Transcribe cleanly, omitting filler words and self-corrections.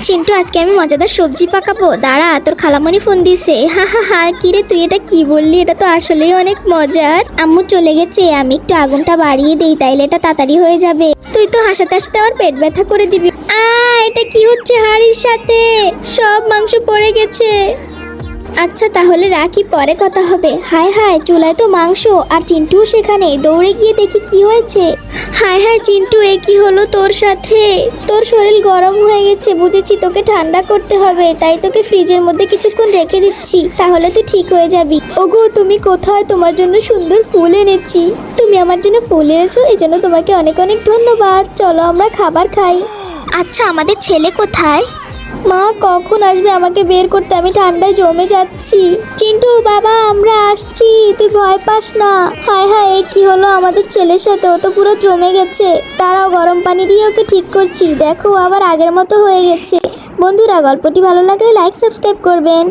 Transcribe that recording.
চিন্টু, আজকে আমি মজাদার সবজি পাকাবো। দাঁড়া, তোর খালামণি ফোন দিছে। হা হা হা, কিরে তুই এটা কি বললি? এটা তো আসলেই অনেক মজার। আম্মু চলে গেছে, আমি একটু আগুনটা বাড়িয়ে দেই, তাইলে এটা তাড়াতাড়ি হয়ে যাবে। তুই তো হাসাতে হাসাতে আমার পেট ব্যথা করে দিবি। এটা কি হচ্ছে? হাড়ির সাথে সব মাংস পড়ে গেছে। আচ্ছা তাহলে রাখি, পরে কথা হবে। হায় হায়, চুলায় তো মাংস, আর চিন্টু সেখানে। দৌড়ে গিয়ে দেখি কি হয়েছে। হায় হায় চিন্টু, এ কি হলো তোর সাথে? তোর শরীর গরম হয়ে গেছে, বুঝেছি। তোকে ঠান্ডা করতে হবে, তাই তোকে ফ্রিজের মধ্যে কিছুক্ষণ রেখে দিচ্ছি, তাহলে তুই ঠিক হয়ে যাবি। ওগো, তুমি কোথায়? তোমার জন্য সুন্দর ফুল এনেছি। তুমি আমার জন্য ফুল এনেছো, এই জন্য তোমাকে অনেক অনেক ধন্যবাদ। চলো আমরা খাবার খাই। আচ্ছা, আমাদের ছেলে কোথায়? মা কখন আসবে আমাকে বের করতে? আমি ঠান্ডায় জমে যাচ্ছি। চিন্টু বাবা, আমরা আসছি, তুই ভয় পাস না। হায় হায়, এ কি হলো আমাদের ছেলের সাথে? ও তো পুরো জমে গেছে। দাঁড়াও, গরম পানি দিয়ে ওকে ঠিক করছি। দেখো, আবার আগের মতো হয়ে গেছে। বন্ধুরা, গল্পটি ভালো লাগলে লাইক সাবস্ক্রাইব করবেন।